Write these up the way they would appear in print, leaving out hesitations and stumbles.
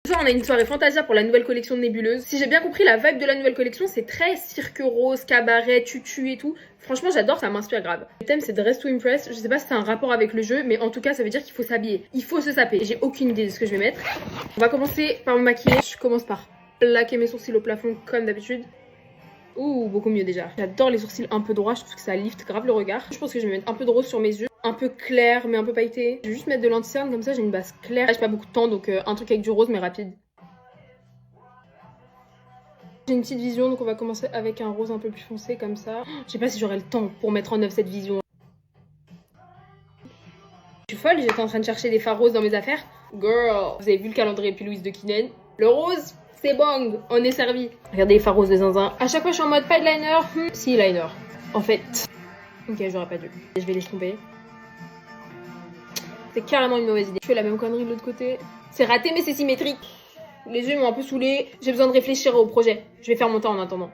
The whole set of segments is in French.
Ce soir, on a une soirée Fantasia pour la nouvelle collection de Nébuleuse. Si j'ai bien compris, la vibe de la nouvelle collection, c'est très cirque rose, cabaret, tutu et tout. Franchement, j'adore, ça m'inspire grave. Le thème, c'est Dress to Impress. Je sais pas si c'est un rapport avec le jeu, mais en tout cas, ça veut dire qu'il faut s'habiller. Il faut se saper. J'ai aucune idée de ce que je vais mettre. On va commencer par me maquiller. Je commence par plaquer mes sourcils au plafond comme d'habitude. Ouh, beaucoup mieux déjà. J'adore les sourcils un peu droits, je trouve que ça lift grave le regard. Je pense que je vais mettre un peu de rose sur mes yeux. Un peu clair, mais un peu pailleté. Je vais juste mettre de l'anti-cerne, comme ça j'ai une base claire. J'ai pas beaucoup de temps, donc un truc avec du rose, mais rapide. J'ai une petite vision, donc on va commencer avec un rose un peu plus foncé, comme ça. Je sais pas si j'aurai le temps pour mettre en œuvre cette vision. Je suis folle, j'étais en train de chercher des fards roses dans mes affaires. Girl, vous avez vu le calendrier puis Louise de Kinen. Le rose, c'est bon, on est servi. Regardez les fards roses de zinzin. À chaque fois, je suis en mode pas de liner. Si, liner. En fait. Ok, j'aurais pas dû. Je vais les tomber. C'est carrément une mauvaise idée. Je fais la même connerie de l'autre côté. C'est raté, mais c'est symétrique. Les yeux m'ont un peu saoulé. J'ai besoin de réfléchir au projet. Je vais faire mon temps en attendant.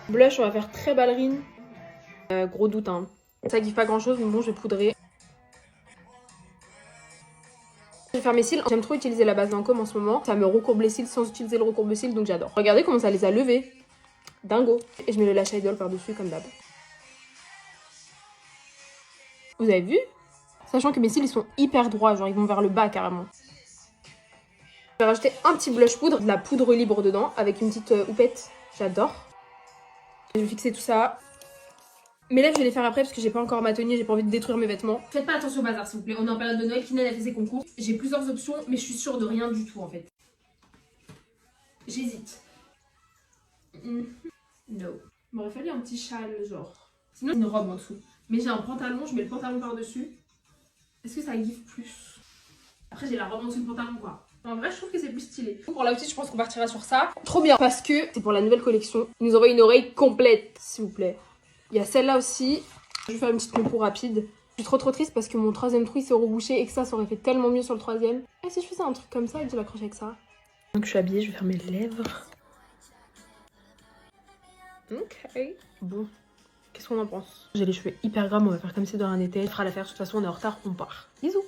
Blush, on va faire très ballerine. Gros doute, hein. Ça kiffe pas grand chose, mais bon, je vais poudrer. Je vais faire mes cils. J'aime trop utiliser la base Lancôme en ce moment. Ça me recourbe les cils sans utiliser le recourbe-cils, donc j'adore. Regardez comment ça les a levés. Dingo. Et je mets le lash idol par-dessus, comme d'hab. Vous avez vu? Sachant que mes cils, ils sont hyper droits. Genre, ils vont vers le bas, carrément. Je vais rajouter un petit blush poudre, de la poudre libre dedans, avec une petite houppette. J'adore. Je vais fixer tout ça. Mes lèvres, je vais les faire après parce que j'ai pas encore ma tenue, j'ai pas envie de détruire mes vêtements. Faites pas attention au bazar, s'il vous plaît. On est en période de Noël, Kinen a fait ses concours. J'ai plusieurs options, mais je suis sûre de rien du tout, en fait. J'hésite. No. Il m'aurait fallu un petit châle, genre. Sinon, une robe en dessous. Mais j'ai un pantalon, je mets le pantalon par-dessus. Est-ce que ça gifle plus? Après, j'ai la robe en dessous du pantalon, quoi. En vrai, je trouve que c'est plus stylé. Pour la petite, je pense qu'on partira sur ça. Trop bien. Parce que c'est pour la nouvelle collection. Ils nous envoient une oreille complète, s'il vous plaît. Il y a celle-là aussi. Je vais faire une petite compo rapide. Je suis trop triste parce que mon troisième trou il s'est rebouché et que ça aurait fait tellement mieux sur le troisième. Et si je faisais un truc comme ça et que je l'accrochais avec ça? Donc je suis habillée, je vais faire mes lèvres. Ok. Bon. Qu'est-ce qu'on en pense? J'ai les cheveux hyper gras, mais on va faire comme si de rien n'était. On fera l'affaire, de toute façon on est en retard, on part. Bisous.